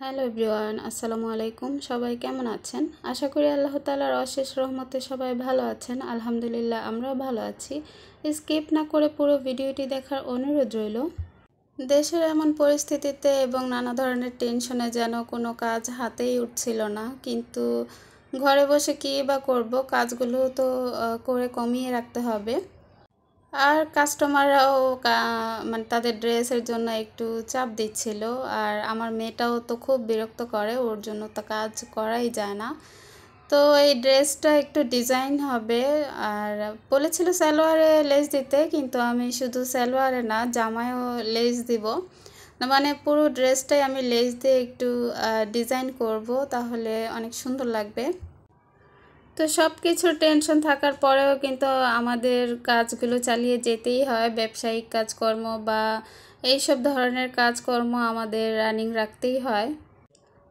Hello everyone, আসসালামু আলাইকুম। সবাই কেমন আছেন? আশা করি আল্লাহ তাআলার অশেষ রহমতে সবাই ভালো আছেন। আলহামদুলিল্লাহ, আমরাও ভালো আছি। স্কিপ না করে পুরো ভিডিওটি দেখার অনুরোধ রইল। দেশের এমন পরিস্থিতিতে এবং নানা ধরনের টেনশনে যেন কোনো কাজ হাতেই উঠছিল না, কিন্তু ঘরে বসে কী বা করব, কাজগুলো তো করে কমিয়ে রাখতে হবে। আর কাস্টমাররাও মানে তাদের ড্রেসের জন্য একটু চাপ দিচ্ছিল। আর আমার মেয়েটাও তো খুব বিরক্ত করে, ওর জন্য তো কাজ করাই যায় না। তো এই ড্রেসটা একটু ডিজাইন হবে, আর বলেছিল সালোয়ারে লেস দিতে, কিন্তু আমি শুধু সালোয়ারে না, জামায়ও লেস দিব। মানে পুরো ড্রেসটাই আমি লেস দিয়ে একটু ডিজাইন করব, তাহলে অনেক সুন্দর লাগবে। তো সব কিছুর টেনশন থাকার পরেও কিন্তু আমাদের কাজগুলো চালিয়ে যেতেই হয়। ব্যবসায়িক কাজকর্ম বা এইসব ধরনের কাজকর্ম আমাদের রানিং রাখতেই হয়।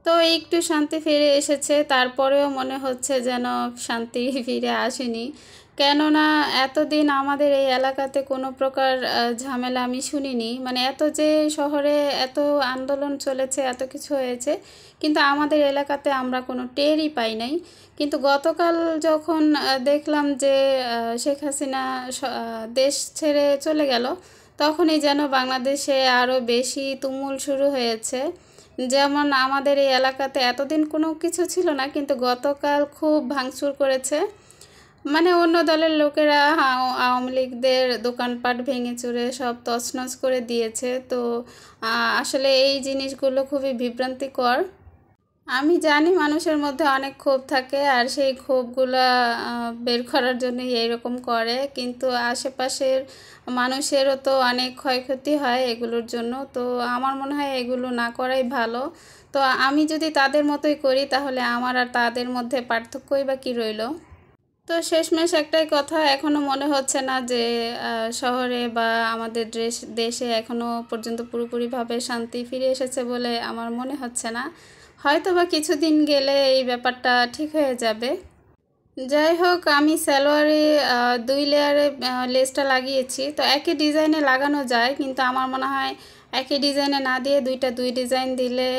তো একটু শান্তি ফিরে এসেছে, তারপরেও মনে হচ্ছে যেন শান্তি ফিরে আসেনি। কেননা এতদিন আমাদের এই এলাকাতে কোনো প্রকার ঝামেলা আমি শুনিনি। মানে এত যে শহরে এত আন্দোলন চলেছে, এত কিছু হয়েছে, কিন্তু আমাদের এলাকাতে আমরা কোনো টেরই পাই নাই। কিন্তু গতকাল যখন দেখলাম যে শেখ হাসিনা দেশ ছেড়ে চলে গেল, তখনই যেন বাংলাদেশে আরও বেশি তুমুল শুরু হয়েছে। যেমন আমাদের এই এলাকাতে এতদিন কোনো কিছু ছিল না, কিন্তু গতকাল খুব ভাঙচুর করেছে। মানে অন্য দলের লোকেরা আওয়ামী লীগদের দোকানপাট ভেঙে চুরে সব তছনছ করে দিয়েছে। তো আসলে এই জিনিসগুলো খুবই বিভ্রান্তিকর। আমি জানি মানুষের মধ্যে অনেক ক্ষোভ থাকে, আর সেই ক্ষোভগুলা বের করার জন্যই এইরকম করে, কিন্তু আশেপাশের মানুষেরও তো অনেক ক্ষয়ক্ষতি হয় এগুলোর জন্য। তো আমার মনে হয় এগুলো না করাই ভালো। তো আমি যদি তাদের মতোই করি, তাহলে আমার আর তাদের মধ্যে পার্থক্যই বা কী রইল। তো শেষমেশ একটাই কথা, এখনও মনে হচ্ছে না যে শহরে বা আমাদের দেশে এখনও পর্যন্ত পুরোপুরিভাবে শান্তি ফিরে এসেছে বলে আমার মনে হচ্ছে না। হয়তো বা কিছুদিন গেলে এই ব্যাপারটা ঠিক হয়ে যাবে। যাই হোক, আমি সালোয়ারে 2 লেয়ারে লেসটা লাগিয়েছি। তো একই ডিজাইনে লাগানো যায়, কিন্তু আমার মনে হয় একই ডিজাইনে না দিয়ে দুই ডিজাইন দিলে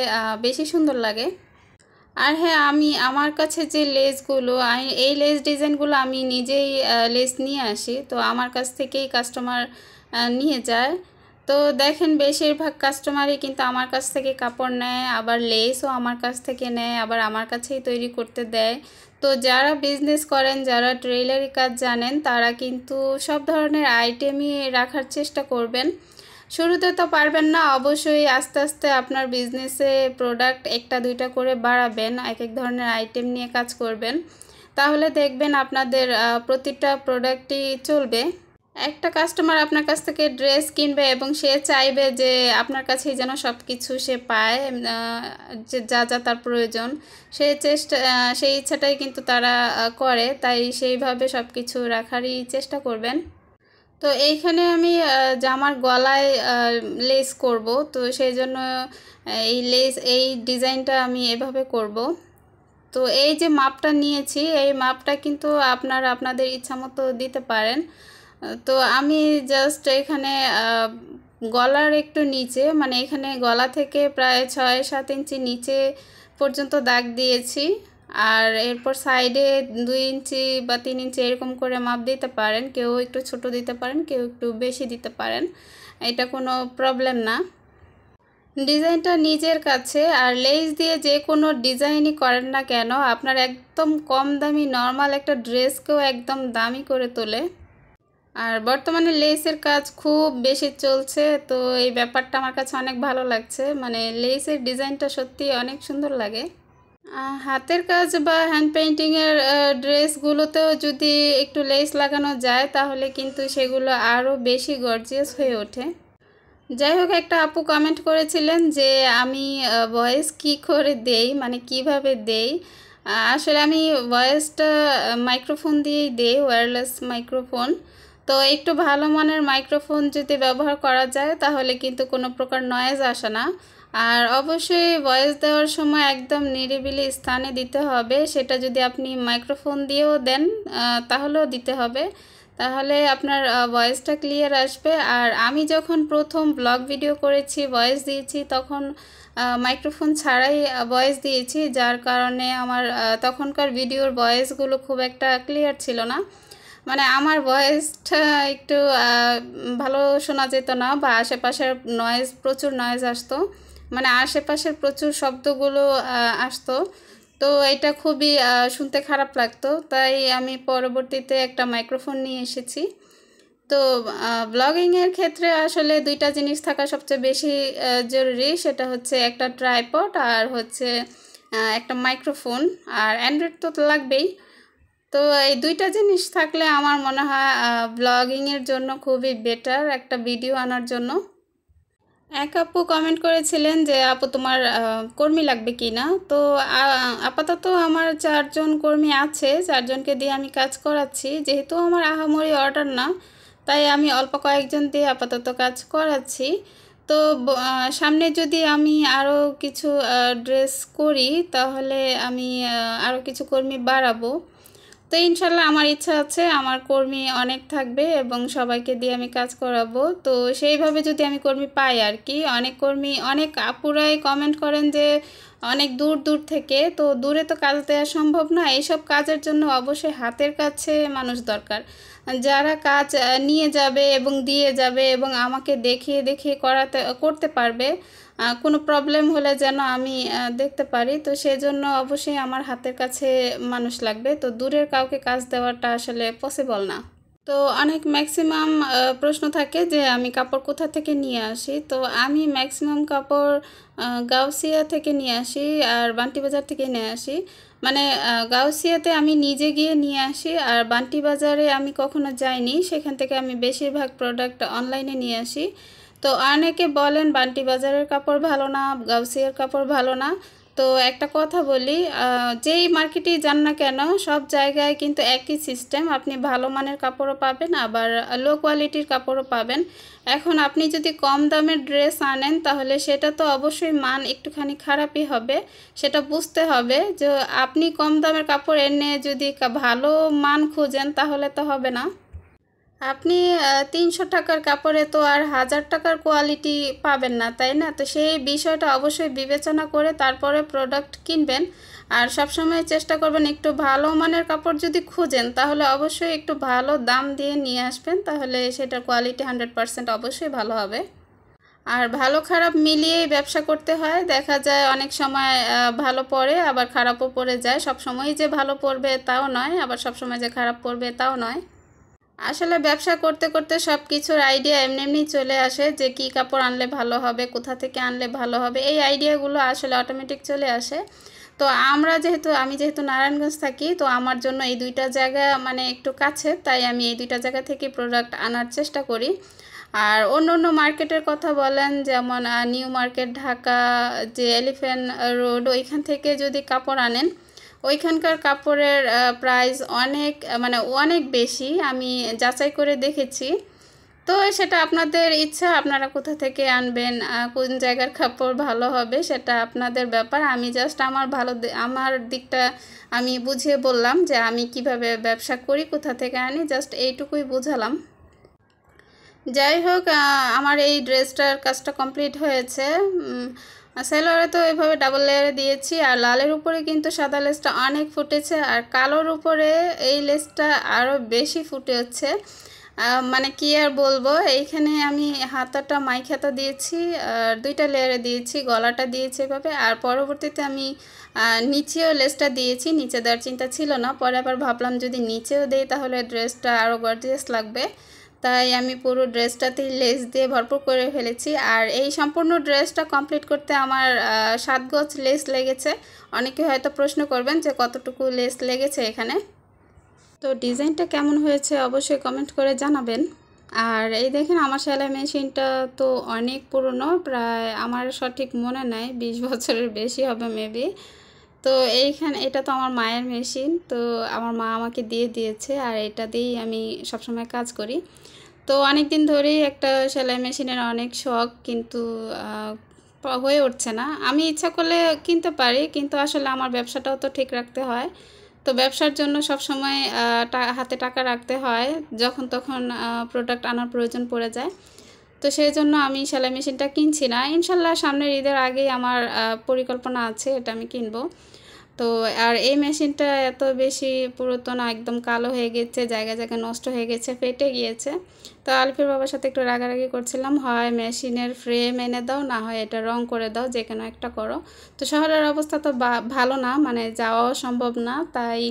বেশি সুন্দর লাগে। আর হ্যাঁ, আমি আমার কাছে যে লেসগুলো, এই লেস ডিজাইনগুলো আমি নিজেই লেস নিয়ে আসি। তো আমার কাছ থেকেই কাস্টমার নিয়ে যায়। তো দেখেন, বেশিরভাগ কাস্টমারই কিন্তু আমার কাছ থেকে কাপড় নেয়, আবার লেসও আমার কাছ থেকে নেয়, আবার আমার কাছেই তৈরি করতে দেয়। তো যারা বিজনেস করেন, যারা টেইলারি কাজ জানেন, তারা কিন্তু সব ধরনের আইটেমই রাখার চেষ্টা করবেন। শুরুতে তো পারবেন না, অবশ্যই আস্তে আস্তে আপনার বিজনেসে প্রোডাক্ট একটা দুইটা করে বাড়াবেন, এক এক ধরনের আইটেম নিয়ে কাজ করবেন, তাহলে দেখবেন আপনাদের প্রতিটা প্রোডাক্টই চলবে। একটা কাস্টমার আপনার কাছ থেকে ড্রেস কিনবে এবং সে চাইবে যে আপনার কাছেই যেন সব কিছু সে পায়, যে যা যা তার প্রয়োজন, সেই ইচ্ছাটাই কিন্তু তারা করে। তাই সেইভাবে সব কিছু রাখারই চেষ্টা করবেন। তো এইখানে আমি জামার গলায় লেস করব, তো সেই জন্য এই ডিজাইনটা আমি এভাবে করব। তো এই যে মাপটা নিয়েছি, এই মাপটা কিন্তু আপনাদের ইচ্ছা মতো দিতে পারেন। তো আমি জাস্ট এখানে গলার একটু নিচে, মানে এখানে গলা থেকে প্রায় 6-7 ইঞ্চি নিচে পর্যন্ত দাগ দিয়েছি। আর এরপর সাইডে 2 ইঞ্চি বা 3 ইঞ্চি এরকম করে মাপ দিতে পারেন। কেউ একটু ছোট দিতে পারেন, কেউ একটু বেশি দিতে পারেন, এটা কোনো প্রবলেম না। ডিজাইনটা নিজের কাছে। আর লেস দিয়ে যে কোনো ডিজাইনই করেন না কেন, আপনার একদম কম দামি নর্মাল একটা ড্রেসকেও একদম দামি করে তোলে। আর বর্তমানে লেসের কাজ খুব বেশি চলছে, তো এই ব্যাপারটা আমার কাছে অনেক ভালো লাগছে। মানে লেসের ডিজাইনটা সত্যি অনেক সুন্দর লাগে। হাতের কাজ বা হ্যান্ড পেইন্টিংয়ের ড্রেসগুলোতেও যদি একটু লেস লাগানো যায়, তাহলে কিন্তু সেগুলো আরও বেশি গর্জিয়াস হয়ে ওঠে। যাই হোক, একটা আপু কমেন্ট করেছিলেন যে আমি ভয়েস কি করে দেই, মানে কিভাবে দেই। আসলে আমি ভয়েসটা মাইক্রোফোন দিয়েই দেই, ওয়্যারলেস মাইক্রোফোন। তো একটু ভালো মানের মাইক্রোফোন যদি ব্যবহার করা যায়, তাহলে কিন্তু কোনো প্রকার নয়েজ আসে না। আর অবশ্যই ভয়েস দেওয়ার সময় একদম নিরিবিলি স্থানে দিতে হবে। সেটা যদি আপনি মাইক্রোফোন দিয়েও দেন, তাহলেও দিতে হবে, তাহলে আপনার ভয়েসটা ক্লিয়ার আসবে। আর আমি যখন প্রথম ব্লগ ভিডিও করেছি, ভয়েস দিয়েছি, তখন মাইক্রোফোন ছাড়াই ভয়েস দিয়েছি, যার কারণে আমার তখনকার ভিডিওর ভয়েসগুলো খুব একটা ক্লিয়ার ছিল না। মানে আমার ভয়েসটা একটু ভালো শোনা যেত না, বা আশেপাশের নয়েজ, প্রচুর নয়েজ আসতো, মানে আশেপাশের প্রচুর শব্দগুলো আসতো। তো এটা খুবই শুনতে খারাপ লাগতো, তাই আমি পরবর্তীতে একটা মাইক্রোফোন নিয়ে এসেছি। তো ব্লগিংয়ের ক্ষেত্রে আসলে দুইটা জিনিস থাকা সবচেয়ে বেশি জরুরি, সেটা হচ্ছে একটা ট্রাইপড আর হচ্ছে একটা মাইক্রোফোন, আর অ্যান্ড্রয়েড তো লাগবেই। তো এই দুইটা জিনিস থাকলে আমার মনে হয় ব্লগিংয়ের জন্য খুবই বেটার একটা ভিডিও আনার জন্য। এক আপু কমেন্ট করেছিলেন যে আপু তোমার কর্মী লাগবে কি না। তো আপাতত আমার 4 জন কর্মী আছে, 4 জনকে দিয়ে আমি কাজ করাচ্ছি। যেহেতু আমার আহামরি অর্ডার না, তাই আমি অল্প কয়েকজন দিয়ে আপাতত কাজ করাচ্ছি। তো সামনে যদি আমি আরও কিছু ড্রেস করি, তাহলে আমি আরও কিছু কর্মী বাড়াবো। তো ইনশাল্লাহ আমার ইচ্ছা আছে আমার কর্মী অনেক থাকবে এবং সবাইকে দিয়ে আমি কাজ করাবো। তো সেইভাবে যদি আমি কর্মী পাই আর কি। অনেক কর্মী, অনেক আপুরাই কমেন্ট করেন যে অনেক দূর দূর থেকে, তো দূরে তো কাজ দেওয়া সম্ভব না। এইসব কাজের জন্য অবশ্যই হাতের কাছে মানুষ দরকার, যারা কাজ নিয়ে যাবে এবং দিয়ে যাবে এবং আমাকে দেখিয়ে দেখিয়ে করতে পারবে। কোনো প্রবলেম হলে যেন আমি দেখতে পারি। তো সেজন্য অবশ্যই আমার হাতের কাছে মানুষ লাগবে। তো দূরের কাউকে কাজ দেওয়াটা আসলে পসিবল না। তো অনেক ম্যাক্সিমাম প্রশ্ন থাকে যে আমি কাপড় কোথা থেকে নিয়ে আসি। তো আমি ম্যাক্সিমাম কাপড় গাউসিয়া থেকে নিয়ে আসি আর বান্টি বাজার থেকে নিয়ে আসি। মানে গাউসিয়াতে আমি নিজে গিয়ে নিয়ে আসি, আর বান্টি বাজারে আমি কখনো যাইনি, সেখান থেকে আমি বেশিরভাগ প্রোডাক্ট অনলাইনে নিয়ে আসি। তো অনেকে বলেন বান্টি বাজারের কাপড় ভালো না, গাউসিয়ার কাপড় ভালো না। তো একটা কথা বলি, যেই মার্কেটেই যান না কেন, সব জায়গায় কিন্তু একই সিস্টেম। আপনি ভালো মানের কাপড়ও পাবেন, আবার লো কোয়ালিটির কাপড়ও পাবেন। এখন আপনি যদি কম দামের ড্রেস আনেন, তাহলে সেটা তো অবশ্যই মান একটুখানি খারাপই হবে। সেটা বুঝতে হবে যে আপনি কম দামের কাপড় এনে যদি ভালো মান খুঁজেন, তাহলে তো হবে না। আপনি 300 টাকার কাপড়ে তো আর 1000 টাকার কোয়ালিটি পাবেন না, তাই না? তো সেই বিষয়টা অবশ্যই বিবেচনা করে তারপরে প্রোডাক্ট কিনবেন। আর সবসময় চেষ্টা করবেন একটু ভালো মানের কাপড় যদি খুঁজেন, তাহলে অবশ্যই একটু ভালো দাম দিয়ে নিয়ে আসবেন, তাহলে সেটার কোয়ালিটি 100% অবশ্যই ভালো হবে। আর ভালো খারাপ মিলিয়েই ব্যবসা করতে হয়। দেখা যায় অনেক সময় ভালো পড়ে, আবার খারাপও পড়ে যায়। সব সময়ই যে ভালো পড়বে তাও নয়, আবার সব সময় যে খারাপ পড়বে তাও নয়। আসলে ব্যবসা করতে করতে সব কিছুর আইডিয়া এমনি এমনি চলে আসে, যে কী কাপড় আনলে ভালো হবে, কোথা থেকে আনলে ভালো হবে, এই আইডিয়াগুলো আসলে অটোমেটিক চলে আসে। তো আমি যেহেতু নারায়ণগঞ্জ থাকি, তো আমার জন্য এই দুইটা জায়গা মানে একটু কাছে, তাই আমি এই দুইটা জায়গা থেকে প্রোডাক্ট আনার চেষ্টা করি। আর অন্য অন্য মার্কেটের কথা বলেন, যেমন নিউ মার্কেট ঢাকা, যে এলিফ্যান্ট রোড, ওইখান থেকে যদি কাপড় আনেন, ওইখানকার কাপড়ের প্রাইস অনেক মানে অনেক বেশি, আমি যাচাই করে দেখেছি। তো সেটা আপনাদের ইচ্ছা, আপনারা কোথা থেকে আনবেন, কোন জায়গার কাপড় ভালো হবে, সেটা আপনাদের ব্যাপার। আমি জাস্ট আমার দিকটা আমি বুঝিয়ে বললাম যে আমি কিভাবে ব্যবসা করি, কোথা থেকে আনি, জাস্ট এইটুকুই বুঝালাম। যাই হোক, আমার এই ড্রেসটার কাজটা কমপ্লিট হয়েছে। সেলোয়ারে তো এভাবে ডাবল লেয়ারে দিয়েছি, আর লালের উপরে কিন্তু সাদা লেসটা অনেক ফুটেছে, আর কালোর উপরে এই লেসটা আরও বেশি ফুটে হচ্ছে। মানে কি আর বলবো, এইখানে আমি হাতাটা মাইক হাতা দিয়েছি, আর 2টা লেয়ারে দিয়েছি, গলাটা দিয়েছি এভাবে। আর পরবর্তীতে আমি নিচেও লেসটা দিয়েছি। নিচে দেওয়ার চিন্তা ছিল না, পরে আবার ভাবলাম যদি নিচেও দেই তাহলে ড্রেসটা আরও গর্জিয়াস লাগবে, তাই আমি পুরো ড্রেসটাতেই লেস দিয়ে ভরপুর করে ফেলেছি। আর এই সম্পূর্ণ ড্রেসটা কমপ্লিট করতে আমার 7 গজ লেস লেগেছে। অনেকে হয়তো প্রশ্ন করবেন যে কতটুকু লেস লেগেছে এখানে। তো ডিজাইনটা কেমন হয়েছে অবশ্যই কমেন্ট করে জানাবেন। আর এই দেখেন আমার সেলাই মেশিনটা তো অনেক পুরনো, প্রায় আমার সঠিক মনে নাই, 20 বছরের বেশি হবে মেবি। তো এটা তো আমার মায়ের মেশিন, তো আমার মা আমাকে দিয়ে দিয়েছে, আর এটা দিয়েই আমি সবসময় কাজ করি। তো অনেক দিন ধরেই একটা সেলাই মেশিনের অনেক শখ, কিন্তু হয়ে উঠছে না। আমি ইচ্ছা করলে কিনতে পারি, কিন্তু আসলে আমার ব্যবসাটাও তো ঠিক রাখতে হয়। তো ব্যবসার জন্য সবসময় হাতে টাকা রাখতে হয়, যখন তখন প্রোডাক্ট আনার প্রয়োজন পড়ে যায়। তো সেই জন্য আমি সেলাই মেশিনটা কিনছি না। ইনশাল্লাহ সামনের ঈদের আগেই আমার পরিকল্পনা আছে এটা আমি কিনবো। তো আর এই মেশিনটা এত বেশি পুরাতন, একদম কালো হয়ে গেছে, জায়গায় জায়গায় নষ্ট হয়ে গেছে, ফেটে গিয়েছে। তো আলিফের বাবার সাথে একটু রাগারাগি করছিলাম, হয় মেশিনের ফ্রেম এনে দাও, না হয় এটা রং করে দাও, যে কোনো একটা করো। তো শহরের অবস্থা তো ভালো না, মানে যাওয়াও সম্ভব না। তাই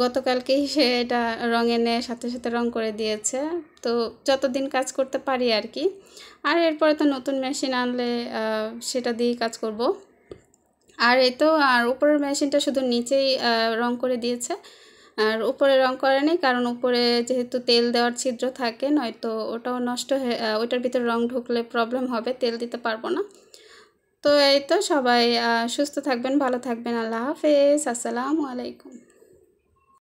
গতকালকেই সে এটা রং এনে সাথে সাথে রং করে দিয়েছে। তো যতদিন কাজ করতে পারি আর কি। আর এরপরে তো নতুন মেশিন আনলে সেটা দিয়েই কাজ করব। আর এই তো, আর উপরের মেশিনটা শুধু নিচেই রং করে দিয়েছে, আর উপরে রং করেনি, কারণ উপরে যেহেতু তেল দেওয়ার ছিদ্র থাকে, নয়তো ওটাও নষ্ট হয়ে ওইটার ভিতরে রং ঢুকলে প্রবলেম হবে, তেল দিতে পারবো না। তো এই তো, সবাই সুস্থ থাকবেন, ভালো থাকবেন। আল্লাহ হাফেজ, আসসালামু আলাইকুম।